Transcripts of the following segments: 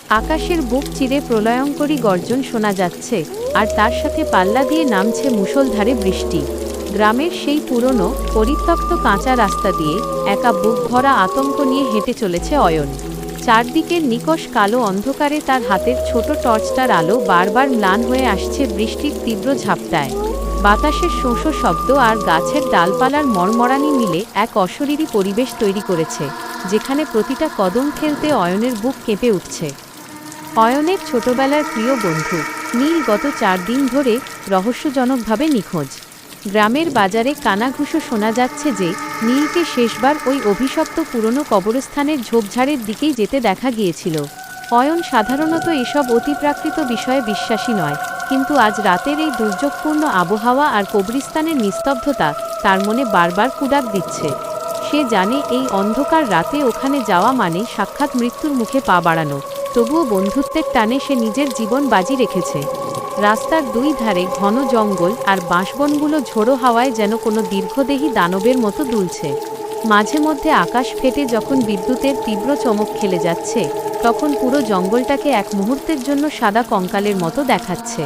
আকাশের বুক চিরে প্রলয়ঙ্করী গর্জন শোনা যাচ্ছে, আর তার সাথে পাল্লা দিয়ে নামছে মুষলধারে বৃষ্টি। গ্রামের সেই পুরনো পরিত্যক্ত কাঁচা রাস্তা দিয়ে একা বুক ভরা আতঙ্ক নিয়ে হেঁটে চলেছে অয়ন। চারদিকের নিকষ কালো অন্ধকারে তার হাতের ছোট টর্চটার আলো বারবার ম্লান হয়ে আসছে বৃষ্টির তীব্র ঝাপটায়। বাতাসের শোঁ-শোঁ শব্দ আর গাছের ডালপালার মড়মড়ানি মিলে এক অশরীরী পরিবেশ তৈরি করেছে, যেখানে প্রতিটা কদম ফেলতে অয়নের বুক কেঁপে উঠছে। অয়নের ছোটবেলার প্রিয় বন্ধু নীল গত 4 দিন ধরে রহস্যজনকভাবে নিখোঁজ। গ্রামের বাজারে কানাঘুষো শোনা যাচ্ছে যে নীলকে শেষবার ওই অভিশপ্ত পুরনো কবরস্থানের ঝোপঝাড়ের দিকেই যেতে দেখা গিয়েছিল। অয়ন সাধারণত এসব অতিপ্রাকৃত বিষয়ে বিশ্বাসী নয়, কিন্তু আজ রাতের এই দুর্যোগপূর্ণ আবহাওয়া আর কবরস্থানের নিস্তব্ধতা তার মনে বারবার কুডাক দিচ্ছে। সে জানে এই অন্ধকার রাতে ওখানে যাওয়া মানে সাক্ষাৎ মৃত্যুর মুখে পা বাড়ানো, তবুও বন্ধুত্বের টানে সে নিজের জীবন বাজি রেখেছে। রাস্তার দুই ধারে ঘন জঙ্গল আর বাঁশবনগুলো ঝোড়ো হাওয়ায় যেন কোনো দীর্ঘদেহী দানবের মতো দুলছে। মাঝে মধ্যে আকাশ ফেটে যখন বিদ্যুতের তীব্র চমক খেলে যাচ্ছে, তখন পুরো জঙ্গলটাকে এক মুহূর্তের জন্য সাদা কঙ্কালের মতো দেখাচ্ছে।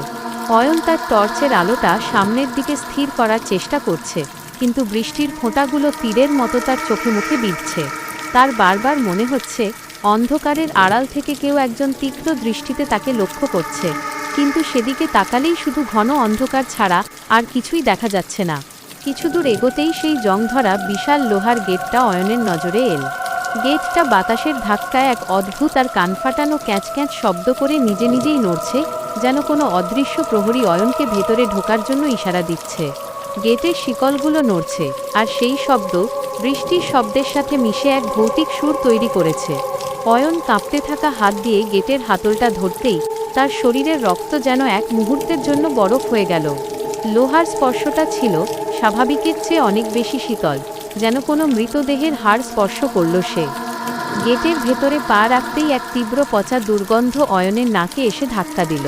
অয়ন তার টর্চের আলোটা সামনের দিকে স্থির করার চেষ্টা করছে, কিন্তু বৃষ্টির ফোঁটাগুলো তীরের মতো তার চোখে মুখে বিঁধছে। তার বারবার মনে হচ্ছে অন্ধকারের আড়াল থেকে কেউ একজন তীক্ষ্ণ দৃষ্টিতে তাকে লক্ষ্য করছে, কিন্তু সেদিকে তাকালেই শুধু ঘন অন্ধকার ছাড়া আর কিছুই দেখা যাচ্ছে না। কিছু দূর এগোতেই সেই জংধরা বিশাল লোহার গেটটা অয়নের নজরে এল। গেটটা বাতাসের ধাক্কায় এক অদ্ভুত আর কানফাটানো ক্যাঁচ ক্যাঁচ শব্দ করে নিজে নিজেই নড়ছে, যেন কোনো অদৃশ্য প্রহরী অয়নকে ভেতরে ঢোকার জন্য ইশারা দিচ্ছে। গেটের শিকলগুলো নড়ছে, আর সেই শব্দ বৃষ্টির শব্দের সাথে মিশে এক ভৌতিক সুর তৈরি করেছে। অয়ন কাঁপতে থাকা হাত দিয়ে গেটের হাতলটা ধরতেই তার শরীরের রক্ত যেন এক মুহূর্তের জন্য বরফ হয়ে গেল। লোহার স্পর্শটা ছিল স্বাভাবিকের চেয়ে অনেক বেশি শীতল, যেন কোনো মৃতদেহের হাড় স্পর্শ করল সে। গেটের ভেতরে পা রাখতেই এক তীব্র পচা দুর্গন্ধ অয়নের নাকে এসে ধাক্কা দিল।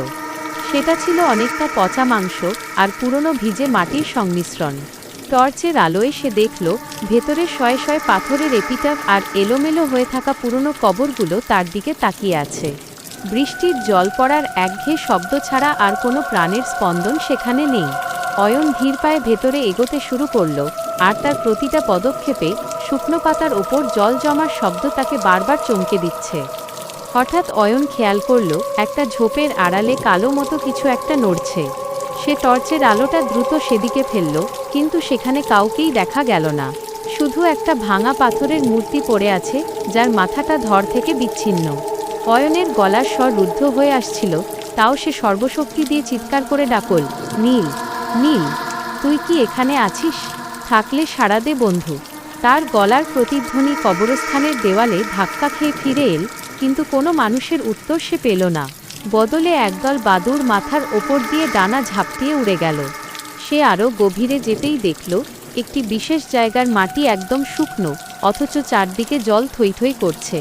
সেটা ছিল অনেকটা পচা মাংস আর পুরনো ভিজে মাটির সংমিশ্রণ। টর্চের আলোয় সে দেখল ভেতরে শয়ে শয়ে পাথরের এপিটাফ আর এলোমেলো হয়ে থাকা পুরনো কবরগুলো তার দিকে তাকিয়ে আছে। বৃষ্টির জল পড়ার একঘেয়ে শব্দ ছাড়া আর কোনো প্রাণের স্পন্দন সেখানে নেই। অয়ন ধীর পায়ে ভেতরে এগোতে শুরু করল, আর তার প্রতিটা পদক্ষেপে শুকনো পাতার ওপর জল জমার শব্দ তাকে বারবার চমকে দিচ্ছে। হঠাৎ অয়ন খেয়াল করল একটা ঝোপের আড়ালে কালো মতো কিছু একটা নড়ছে। সে টর্চের আলোটা দ্রুত সেদিকে ফেলল, কিন্তু সেখানে কাউকেই দেখা গেল না। শুধু একটা ভাঙা পাথরের মূর্তি পড়ে আছে, যার মাথাটা ধড় থেকে বিচ্ছিন্ন। অয়নের গলার স্বর রুদ্ধ হয়ে আসছিল, তাও সে সর্বশক্তি দিয়ে চিৎকার করে ডাকল, নীল, নীল, তুই কি এখানে আছিস? থাকলে সাড়া দে বন্ধু। তার গলার প্রতিধ্বনি কবরস্থানের দেওয়ালে ধাক্কা খেয়ে ফিরে এল, কিন্তু কোনো মানুষের উত্তর সে পেল না। বদলে একদল বাদুড় মাথার ওপর দিয়ে ডানা ঝাপটিয়ে উড়ে গেল। সে আরও গভীরে যেতেই দেখল একটি বিশেষ জায়গার মাটি একদম শুকনো, অথচ চারদিকে জল থই থই করছে।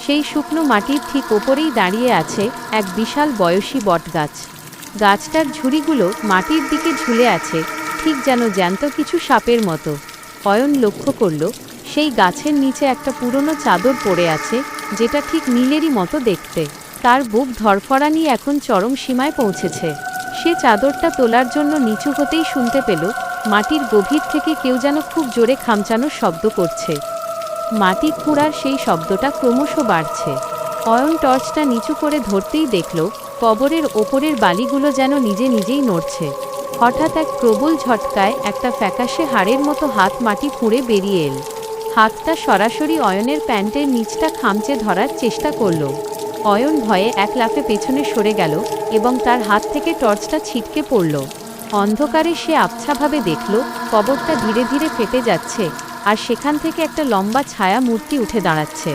সেই শুকনো মাটির ঠিক ওপরেই দাঁড়িয়ে আছে এক বিশাল বয়সী বটগাছ। গাছটার ঝুড়িগুলো মাটির দিকে ঝুলে আছে, ঠিক যেন জ্যান্ত কিছু সাপের মতো। অয়ন লক্ষ্য করল সেই গাছের নিচে একটা পুরনো চাদর পড়ে আছে, যেটা ঠিক নীলেরই মতো দেখতে। তার বুক ধড়ফড়ানি এখন চরম সীমায় পৌঁছেছে। সে চাদরটা তোলার জন্য নিচু হতেই শুনতে পেল মাটির গভীর থেকে কেউ যেন খুব জোরে খামচানোর শব্দ করছে। মাটি খুঁড়ার সেই শব্দটা ক্রমশ বাড়ছে। অয়ন টর্চটা নিচু করে ধরতেই দেখল কবরের ওপরের বালিগুলো যেন নিজে নিজেই নড়ছে। হঠাৎ এক প্রবল ঝটকায় একটা ফ্যাকাশে হাড়ের মতো হাত মাটি খুঁড়ে বেরিয়ে এল। হাতটা সরাসরি অয়নের প্যান্টের নিচটা খামচে ধরার চেষ্টা করল। অয়ন ভয়ে এক লাফে পেছনে সরে গেল এবং তার হাত থেকে টর্চটা ছিটকে পড়ল। অন্ধকারে সে আবছাভাবে দেখল কবরটা ধীরে ধীরে ফেটে যাচ্ছে, আর সেখান থেকে একটা লম্বা ছায়া মূর্তি উঠে দাঁড়াচ্ছে।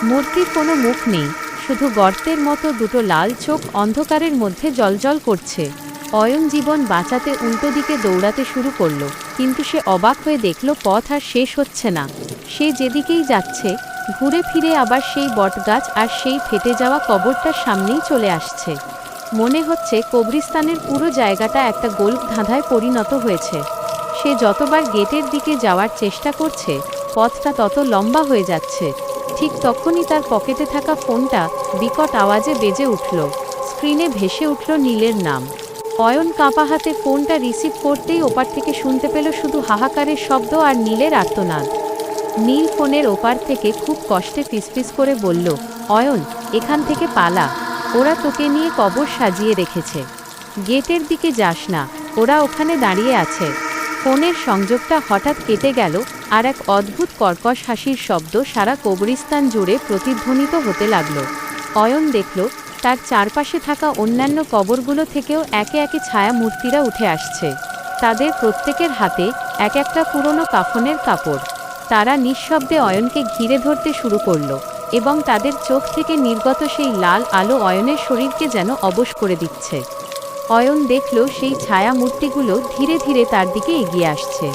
মূর্তির কোনো মুখ নেই, শুধু গর্তের মতো দুটো লাল চোখ অন্ধকারের মধ্যে জ্বলজ্বল করছে। অয়ন জীবন বাঁচাতে উল্টো দিকে দৌড়াতে শুরু করল, কিন্তু সে অবাক হয়ে দেখল পথ আর শেষ হচ্ছে না। সে যেদিকেই যাচ্ছে ঘুরে ফিরে আবার সেই বটগাছ আর সেই ফেটে যাওয়া কবরটার সামনেই চলে আসছে। মনে হচ্ছে কবরস্থানের পুরো জায়গাটা একটা গোল ধাঁধায় পরিণত হয়েছে। সে যতবার গেটের দিকে যাওয়ার চেষ্টা করছে, পথটা তত লম্বা হয়ে যাচ্ছে। ঠিক তখনই তার পকেটে থাকা ফোনটা বিকট আওয়াজে বেজে উঠল। স্ক্রিনে ভেসে উঠল নীলের নাম। অয়ন কাঁপা হাতে ফোনটা রিসিভ করতেই ওপার থেকে শুনতে পেল শুধু হাহাকারের শব্দ আর নীলের আর্তনাদ। নীল ফোনের ওপার থেকে খুব কষ্টে ফিসফিস করে বলল, অয়ন, এখান থেকে পালা। ওরা তোকে নিয়ে কবর সাজিয়ে রেখেছে। গেটের দিকে যাস না, ওরা ওখানে দাঁড়িয়ে আছে। ফোনের সংযোগটা হঠাৎ কেটে গেল, আর এক অদ্ভুত কর্কশ হাসির শব্দ সারা কবরস্থান জুড়ে প্রতিধ্বনিত হতে লাগল। অয়ন দেখল তার চারপাশে থাকা অন্যান্য কবরগুলো থেকেও একে একে ছায়া মূর্তিরা উঠে আসছে। তাদের প্রত্যেকের হাতে এক একটা পুরনো কাফনের কাপড়। তারা নিঃশব্দে অয়নকে ঘিরে ধরতে শুরু করল, এবং তাদের চোখ থেকে নির্গত সেই লাল আলো অয়নের শরীরকে যেন অবশ করে দিচ্ছে। অয়ন দেখল সেই ছায়া মূর্তিগুলো ধীরে ধীরে তার দিকে এগিয়ে আসছে।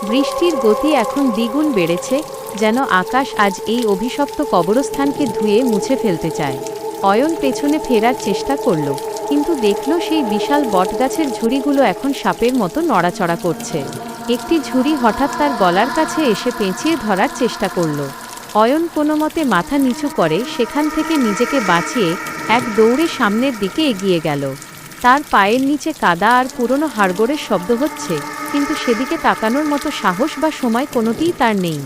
বৃষ্টির গতি এখন দ্বিগুণ বেড়েছে, যেন আকাশ আজ এই অভিশপ্ত কবরস্থানকে ধুয়ে মুছে ফেলতে চায়। অয়ন পেছনে ফেরার চেষ্টা করল, কিন্তু দেখল সেই বিশাল বটগাছের ঝুড়িগুলো এখন সাপের মতো নড়াচড়া করছে। একটি ঝুড়ি হঠাৎ তার গলার কাছে এসে পেঁচিয়ে ধরার চেষ্টা করল। অয়ন কোনো মতে মাথা নিচু করে সেখান থেকে নিজেকে বাঁচিয়ে এক দৌড়ে সামনের দিকে এগিয়ে গেল। তার পায়ের নিচে কাদা আর পুরনো হাড়গোড়ের শব্দ হচ্ছে, কিন্তু সেদিকে তাকানোর মতো সাহস বা সময় কোনোটিই তার নেই।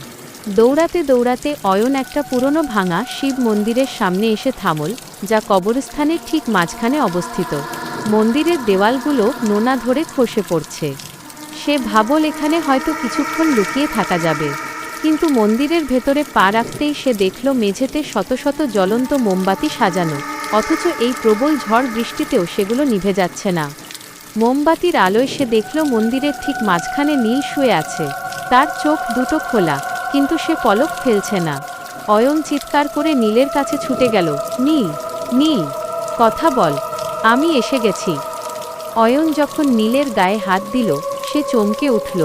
দৌড়াতে দৌড়াতে অয়ন একটা পুরনো ভাঙা শিব মন্দিরের সামনে এসে থামল, যা কবরস্থানের ঠিক মাঝখানে অবস্থিত। মন্দিরের দেওয়ালগুলো নোনা ধরে খসে পড়ছে। সে ভাবল এখানে হয়তো কিছুক্ষণ লুকিয়ে থাকা যাবে, কিন্তু মন্দিরের ভেতরে পা রাখতেই সে দেখল মেঝেতে শত শত জ্বলন্ত মোমবাতি সাজানো, অথচ এই প্রবল ঝড় বৃষ্টিতেও সেগুলো নিভে যাচ্ছে না। মোমবাতির আলোয় সে দেখল মন্দিরের ঠিক মাঝখানে নীল শুয়ে আছে। তার চোখ দুটো খোলা, কিন্তু সে পলক ফেলছে না। অয়ন চিৎকার করে নীলের কাছে ছুটে গেল, নীল, নীল, কথা বল, আমি এসে গেছি। অয়ন যখন নীলের গায়ে হাত দিল, সে চমকে উঠল।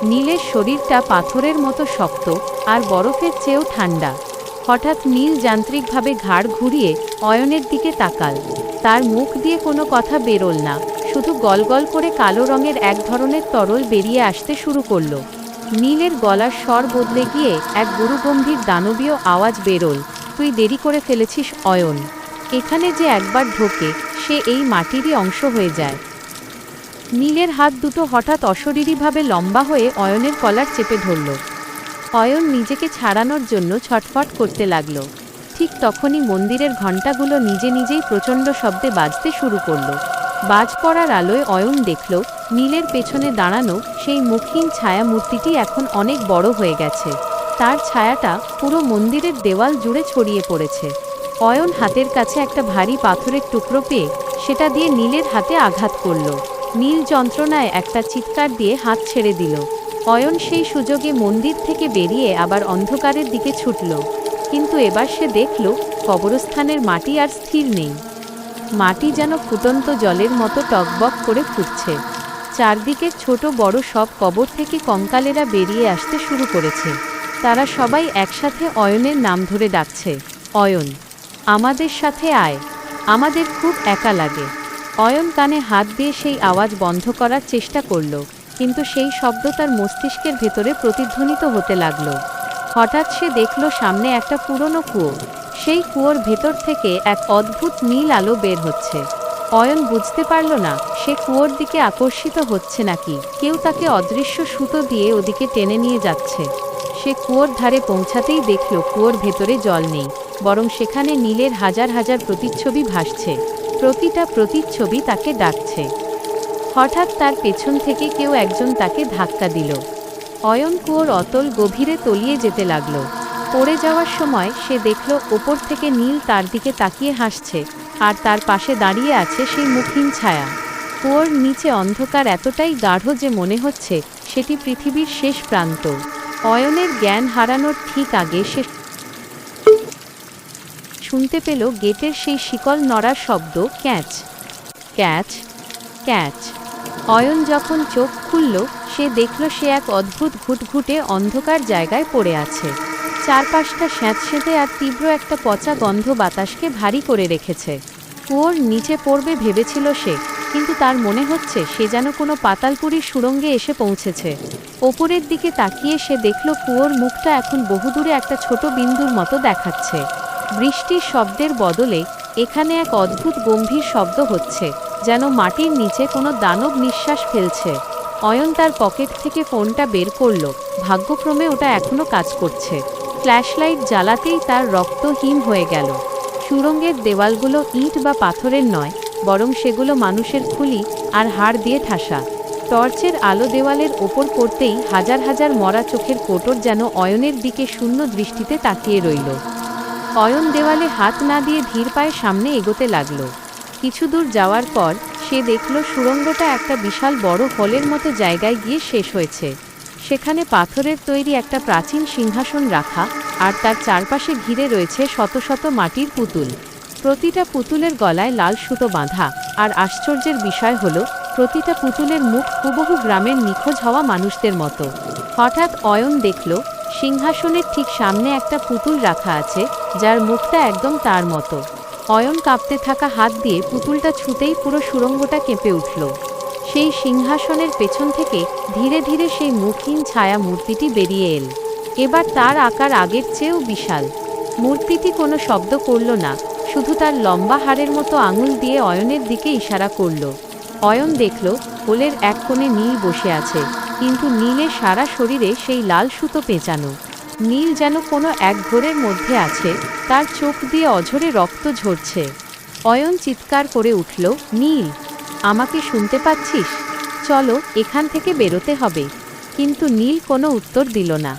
নীলের শরীরটা পাথরের মতো শক্ত আর বরফের চেয়েও ঠান্ডা। হঠাৎ নীল যান্ত্রিকভাবে ঘাড় ঘুরিয়ে অয়নের দিকে তাকাল। তার মুখ দিয়ে কোনো কথা বেরোল না, শুধু গলগল করে কালো রঙের এক ধরনের তরল বেরিয়ে আসতে শুরু করল। নীলের গলার স্বর বদলে গিয়ে এক গুরুগম্ভীর দানবীয় আওয়াজ বেরোল, তুই দেরি করে ফেলেছিস অয়ন। এখানে যে একবার ঢোকে সে এই মাটিরই অংশ হয়ে যায়। নীলের হাত দুটো হঠাৎ অশরীরীভাবে লম্বা হয়ে অয়নের কলার চেপে ধরল। অয়ন নিজেকে ছাড়ানোর জন্য ছটফট করতে লাগল। ঠিক তখনই মন্দিরের ঘণ্টাগুলো নিজে নিজেই প্রচণ্ড শব্দে বাজতে শুরু করল। বাজ পড়ার আলোয় অয়ন দেখল নীলের পেছনে দাঁড়ানো সেই মুখহীন ছায়া মূর্তিটি এখন অনেক বড় হয়ে গেছে। তার ছায়াটা পুরো মন্দিরের দেওয়াল জুড়ে ছড়িয়ে পড়েছে। অয়ন হাতের কাছে একটা ভারী পাথরের টুকরো পেয়ে সেটা দিয়ে নীলের হাতে আঘাত করল। নীল যন্ত্রণায় একটা চিৎকার দিয়ে হাত ছেড়ে দিল। অয়ন সেই সুযোগে মন্দির থেকে বেরিয়ে আবার অন্ধকারের দিকে ছুটল, কিন্তু এবার সে দেখল কবরস্থানের মাটি আর স্থির নেই। মাটি যেন ফুটন্ত জলের মতো টকবক করে ফুটছে। চারদিকের ছোট বড় সব কবর থেকে কঙ্কালেরা বেরিয়ে আসতে শুরু করেছে। তারা সবাই একসাথে অয়নের নাম ধরে ডাকছে, অয়ন, আমাদের সাথে আয়, আমাদের খুব একা লাগে। অয়ন কানে হাত দিয়ে সেই আওয়াজ বন্ধ করার চেষ্টা করল, কিন্তু সেই শব্দ তার মস্তিষ্কের ভেতরে প্রতিধ্বনিত হতে লাগল। হঠাৎ সে দেখল সামনে একটা পুরনো কুয়ো। সেই কুয়োর ভেতর থেকে এক অদ্ভুত নীল আলো বের হচ্ছে। অয়ন বুঝতে পারল না সে কুয়োর দিকে আকর্ষিত হচ্ছে নাকি কেউ তাকে অদৃশ্য সুতো দিয়ে ওদিকে টেনে নিয়ে যাচ্ছে। সে কুয়োর ধারে পৌঁছাতেই দেখল কুয়োর ভেতরে জল নেই, বরং সেখানে নীলের হাজার হাজার প্রতিচ্ছবি ভাসছে। প্রতিটা প্রতিচ্ছবি তাকে ডাকছে। হঠাৎ তার পেছন থেকে কেউ একজন তাকে ধাক্কা দিল। অয়ন কুয়োর অতল গভীরে তলিয়ে যেতে লাগল। পড়ে যাওয়ার সময় সে দেখল ওপর থেকে নীল তার দিকে তাকিয়ে হাসছে, আর তার পাশে দাঁড়িয়ে আছে সেই মুখহীন ছায়া। কুয়োর নিচে অন্ধকার এতটাই গাঢ় যে মনে হচ্ছে সেটি পৃথিবীর শেষ প্রান্ত। অয়নের জ্ঞান হারানোর ঠিক আগে সে শুনতে পেল গেটের সেই শিকল নড়ার শব্দ, ক্যাচ ক্যাচ ক্যাচ। অয়ন যখন চোখ খুলল সে দেখল সে এক অদ্ভুত ঘুটঘুটে অন্ধকার জায়গায় পড়ে আছে। চারপাশটা স্যাঁতসেঁতে আর তীব্র একটা পচা গন্ধ বাতাসকে ভারী করে রেখেছে। কুয়োর নিচে পড়বে ভেবেছিল সে, কিন্তু তার মনে হচ্ছে সে যেন কোনো পাতালপুরীর সুড়ঙ্গে এসে পৌঁছেছে। ওপরের দিকে তাকিয়ে সে দেখল কুয়োর মুখটা এখন বহুদূরে একটা ছোট বিন্দুর মতো দেখাচ্ছে। বৃষ্টির শব্দের বদলে এখানে এক অদ্ভুত গম্ভীর শব্দ হচ্ছে, যেন মাটির নিচে কোনো দানব নিঃশ্বাস ফেলছে। অয়ন তার পকেট থেকে ফোনটা বের করল। ভাগ্যক্রমে ওটা এখনও কাজ করছে। ফ্ল্যাশলাইট জ্বালাতেই তার রক্ত হিম হয়ে গেল। সুড়ঙ্গের দেওয়ালগুলো ইট বা পাথরের নয়, বরং সেগুলো মানুষের খুলি আর হাড় দিয়ে ঠাসা। টর্চের আলো দেওয়ালের ওপর পড়তেই হাজার হাজার মরা চোখের কোটর যেন অয়নের দিকে শূন্য দৃষ্টিতে তাকিয়ে রইল। অয়ন দেওয়ালে হাত না দিয়ে ধীর পায়ে সামনে এগোতে লাগল। কিছু দূর যাওয়ার পর সে দেখল সুড়ঙ্গটা একটা বিশাল বড় হলের মতো জায়গায় গিয়ে শেষ হয়েছে। সেখানে পাথরের তৈরি একটা প্রাচীন সিংহাসন রাখা, আর তার চারপাশে ঘিরে রয়েছে শত শত মাটির পুতুল। প্রতিটা পুতুলের গলায় লাল সুতো বাঁধা, আর আশ্চর্যের বিষয় হলো প্রতিটা পুতুলের মুখ হুবহু গ্রামের নিখোঁজ হওয়া মানুষদের মতো। হঠাৎ অয়ন দেখল সিংহাসনের ঠিক সামনে একটা পুতুল রাখা আছে, যার মুখটা একদম তার মতো। অয়ন কাঁপতে থাকা হাত দিয়ে পুতুলটা ছুঁতেই পুরো সুড়ঙ্গটা কেঁপে উঠল। সেই সিংহাসনের পেছন থেকে ধীরে ধীরে সেই মুখহীন ছায়া মূর্তিটি বেরিয়ে এল। এবার তার আকার আগের চেয়েও বিশাল। মূর্তিটি কোনো শব্দ করল না, শুধু তার লম্বা হাড়ের মতো আঙুল দিয়ে অয়নের দিকে ইশারা করল। অয়ন দেখল হোলের এক কোণে নীল বসে আছে, কিন্তু নীলের সারা শরীরে সেই লাল সুতো পেঁচানো। নীল যেন কোনো এক ঘোরের মধ্যে আছে, তার চোখ দিয়ে অঝরে রক্ত ঝরছে। অয়ন চিৎকার করে উঠল, নীল, আমাকে শুনতে পাচ্ছিস? চলো, এখান থেকে বেরোতে হবে। কিন্তু নীল কোনো উত্তর দিল না।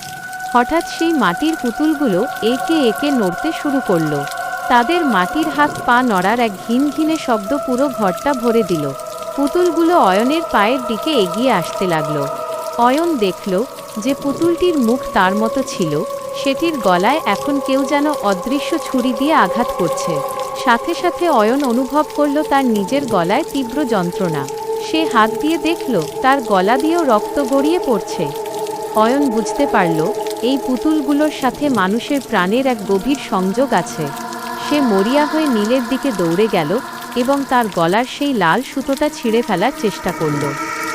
হঠাৎ সেই মাটির পুতুলগুলো একে একে নড়তে শুরু করল। তাদের মাটির হাত পা নড়ার এক ঘিনঘিনে শব্দ পুরো ঘরটা ভরে দিল। পুতুলগুলো অয়নের পায়ের দিকে এগিয়ে আসতে লাগল। অয়ন দেখল যে পুতুলটির মুখ তার মতো ছিল, সেটির গলায় এখন কেউ যেন অদৃশ্য ছুরি দিয়ে আঘাত করছে। সাথে সাথে অয়ন অনুভব করল তার নিজের গলায় তীব্র যন্ত্রণা। সে হাত দিয়ে দেখল তার গলা দিয়েও রক্ত গড়িয়ে পড়ছে। অয়ন বুঝতে পারল এই পুতুলগুলোর সাথে মানুষের প্রাণের এক গভীর সংযোগ আছে। সে মরিয়া হয়ে নীলের দিকে দৌড়ে গেল এবং তার গলার সেই লাল সুতোটা ছিঁড়ে ফেলার চেষ্টা করল।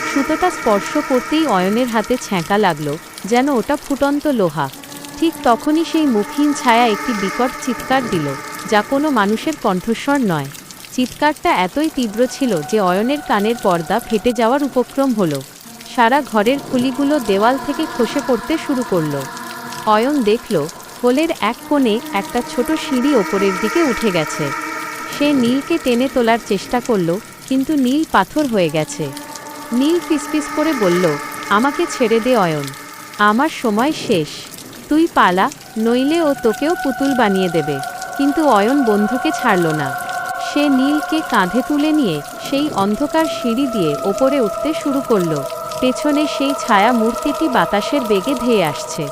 সুতোটা স্পর্শ করতেই অয়নের হাতে ছ্যাঁকা লাগল, যেন ওটা ফুটন্ত লোহা। ঠিক তখনই সেই মুখহীন ছায়া একটি বিকট চিৎকার দিল, যা কোনো মানুষের কণ্ঠস্বর নয়। চিৎকারটা এতই তীব্র ছিল যে অয়নের কানের পর্দা ফেটে যাওয়ার উপক্রম হলো। সারা ঘরের খুলিগুলো দেওয়াল থেকে খসে পড়তে শুরু করল। অয়ন দেখল হোলের এক কোণে একটা ছোট সিঁড়ি ওপরের দিকে উঠে গেছে। সে নীলকে টেনে তোলার চেষ্টা করল, কিন্তু নীল পাথর হয়ে গেছে। নীল ফিসফিস করে বলল, আমাকে ছেড়ে দে অয়ন, আমার সময় শেষ। তুই পালা, নইলে ও তোকেও পুতুল বানিয়ে দেবে। কিন্তু অয়ন বন্ধুকে ছাড়ল না। সে নীলকে কাঁধে তুলে নিয়ে সেই অন্ধকার সিঁড়ি দিয়ে ওপরে উঠতে শুরু করল। পেছনে সেই ছায়া মূর্তিটি বাতাসের বেগে ধেয়ে আসছে।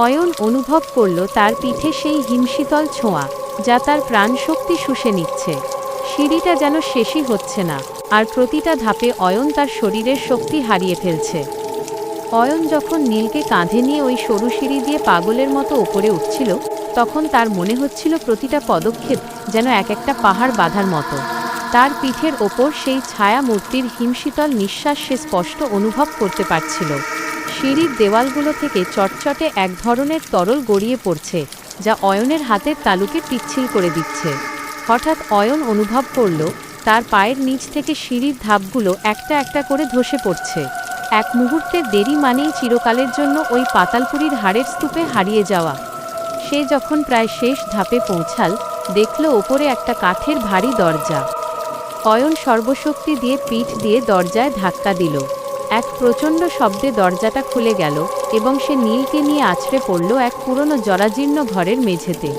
অয়ন অনুভব করল তার পিঠে সেই হিমশীতল ছোঁয়া, যা তার প্রাণশক্তি শুষে নিচ্ছে। সিঁড়িটা যেন শেষই হচ্ছে না, আর প্রতিটা ধাপে অয়ন তার শরীরের শক্তি হারিয়ে ফেলছে। অয়ন যখন নীলকে কাঁধে নিয়ে ওই সরু সিঁড়ি দিয়ে পাগলের মতো ওপরে উঠছিল, তখন তার মনে হচ্ছিল প্রতিটা পদক্ষেপ যেন এক একটা পাহাড় বাঁধার মতো। তার পিঠের ওপর সেই ছায়া মূর্তির হিমশীতল নিঃশ্বাস সে স্পষ্ট অনুভব করতে পারছিল। সিঁড়ির দেওয়ালগুলো থেকে চটচটে এক ধরনের তরল গড়িয়ে পড়ছে, যা অয়নের হাতের তালুকে পিচ্ছিল করে দিচ্ছে। হঠাৎ অয়ন অনুভব করল তার পায়ের নিচ থেকে সিঁড়ির ধাপগুলো একটা একটা করে ধসে পড়ছে। এক মুহূর্তের দেরি মানেই চিরকালের জন্য ওই পাতালপুরীর হাড়ের স্তূপে হারিয়ে যাওয়া। সে যখন প্রায় শেষ ধাপে পৌঁছাল, দেখল ওপরে একটা কাঠের ভারী দরজা। অয়ন সর্বশক্তি দিয়ে পিঠ দিয়ে দরজায় ধাক্কা দিল। এক প্রচণ্ড শব্দে দরজাটা খুলে গেল এবং সে নীলকে নিয়ে আছড়ে পড়ল এক পুরনো জরাজীর্ণ ঘরের মেঝেতে।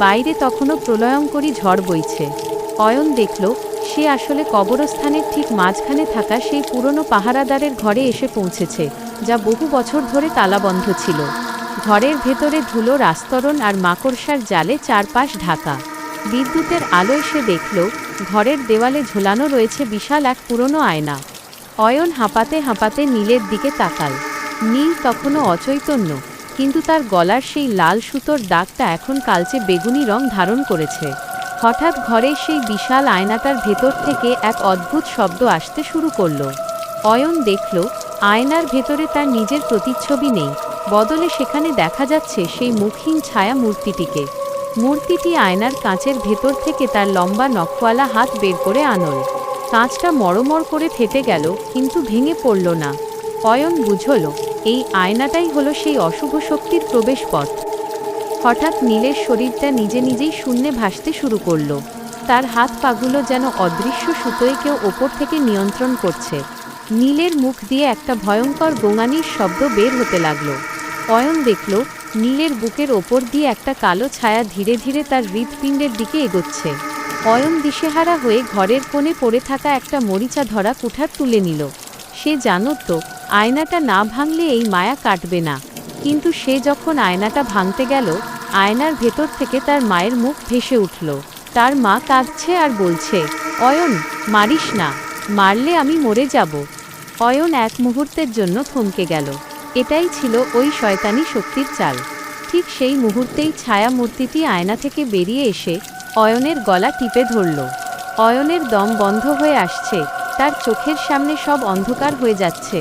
বাইরে তখনও প্রলয়ঙ্করী ঝড় বইছে। অয়ন দেখল সে আসলে কবরস্থানের ঠিক মাঝখানে থাকা সেই পুরনো পাহারাদারের ঘরে এসে পৌঁছেছে, যা বহু বছর ধরে তালাবন্ধ ছিল। ঘরের ভেতরে ধুলোর আস্তরণ আর মাকড়সার জালে চারপাশ ঢাকা। বিদ্যুতের আলোয় সে দেখল ঘরের দেওয়ালে ঝোলানো রয়েছে বিশাল এক পুরনো আয়না। অয়ন হাঁপাতে হাঁপাতে নীলের দিকে তাকাল। নীল তখনও অচৈতন্য, কিন্তু তার গলার সেই লাল সুতোর দাগটা এখন কালচে বেগুনি রং ধারণ করেছে। হঠাৎ ঘরের সেই বিশাল আয়নাটার ভেতর থেকে এক অদ্ভুত শব্দ আসতে শুরু করল। অয়ন দেখল আয়নার ভেতরে তার নিজের প্রতিচ্ছবি নেই, বদলে সেখানে দেখা যাচ্ছে সেই মুখহীন ছায়া মূর্তিটিকে। মূর্তিটি আয়নার কাঁচের ভেতর থেকে তার লম্বা নখওয়ালা হাত বের করে আনল। কাঁচটা মড়মড় করে ফেটে গেল, কিন্তু ভেঙে পড়ল না। অয়ন বুঝল, এই আয়নাটাই হলো সেই অশুভ শক্তির প্রবেশপথ। হঠাৎ নীলের শরীরটা নিজে নিজেই শূন্যে ভাসতে শুরু করল। তার হাত পাগুলো যেন অদৃশ্য সুতোয় কেউ ওপর থেকে নিয়ন্ত্রণ করছে। নীলের মুখ দিয়ে একটা ভয়ঙ্কর গোঙানির শব্দ বের হতে লাগল। অয়ন দেখল, নীলের বুকের ওপর দিয়ে একটা কালো ছায়া ধীরে ধীরে তার হৃৎপিণ্ডের দিকে এগোচ্ছে। অয়ন দিশেহারা হয়ে ঘরের কোণে পড়ে থাকা একটা মরিচা ধরা কুঠার তুলে নিল। সে জানত, আয়নাটা না ভাঙলে এই মায়া কাটবে না। কিন্তু সে যখন আয়নাটা ভাঙতে গেল, আয়নার ভেতর থেকে তার মায়ের মুখ ভেসে উঠল। তার মা কাঁদছে আর বলছে, অয়ন, মারিস না, মারলে আমি মরে যাব। অয়ন এক মুহূর্তের জন্য থমকে গেল। এটাই ছিল ওই শয়তানি শক্তির চাল। ঠিক সেই মুহূর্তেই ছায়া মূর্তিটি আয়না থেকে বেরিয়ে এসে অয়নের গলা টিপে ধরল। অয়নের দম বন্ধ হয়ে আসছে, তার চোখের সামনে সব অন্ধকার হয়ে যাচ্ছে।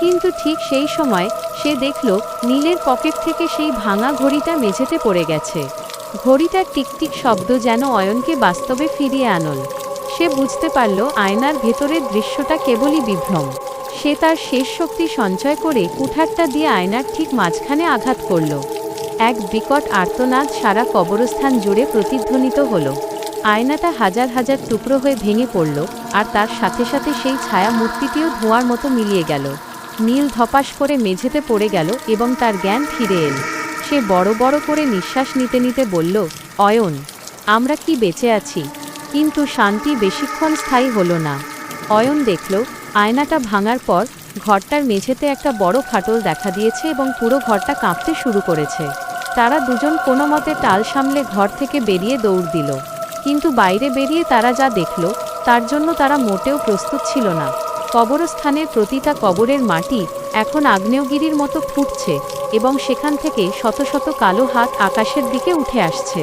কিন্তু ঠিক সেই সময় সে দেখল, নীলের পকেট থেকে সেই ভাঙা ঘড়িটা মেঝেতে পড়ে গেছে। ঘড়িটার টিকটিক শব্দ যেন অয়নকে বাস্তবে ফিরিয়ে আনল। সে বুঝতে পারল, আয়নার ভেতরের দৃশ্যটা কেবলই বিভ্রম। সে তার শেষ শক্তি সঞ্চয় করে কুঠারটা দিয়ে আয়নার ঠিক মাঝখানে আঘাত করল। এক বিকট আর্তনাদ সারা কবরস্থান জুড়ে প্রতিধ্বনিত হল। আয়নাটা হাজার হাজার টুকরো হয়ে ভেঙে পড়ল, আর তার সাথে সাথে সেই ছায়া মূর্তিটিও ধোঁয়ার মতো মিলিয়ে গেল। নীল ধপাস করে মেঝেতে পড়ে গেল এবং তার জ্ঞান ফিরে এল। সে বড় বড় করে নিঃশ্বাস নিতে নিতে বলল, অয়ন, আমরা কি বেঁচে আছি? কিন্তু শান্তি বেশিক্ষণ স্থায়ী হলো না। অয়ন দেখল, আয়নাটা ভাঙার পর ঘরটার মেঝেতে একটা বড় ফাটল দেখা দিয়েছে এবং পুরো ঘরটা কাঁপতে শুরু করেছে। তারা দুজন কোনো মতে টাল সামলে ঘর থেকে বেরিয়ে দৌড় দিল। কিন্তু বাইরে বেরিয়ে তারা যা দেখল, তার জন্য তারা মোটেও প্রস্তুত ছিল না। কবরস্থানের প্রতিটা কবরের মাটি এখন আগ্নেয়গিরির মতো ফুটছে এবং সেখান থেকে শত শত কালো হাত আকাশের দিকে উঠে আসছে।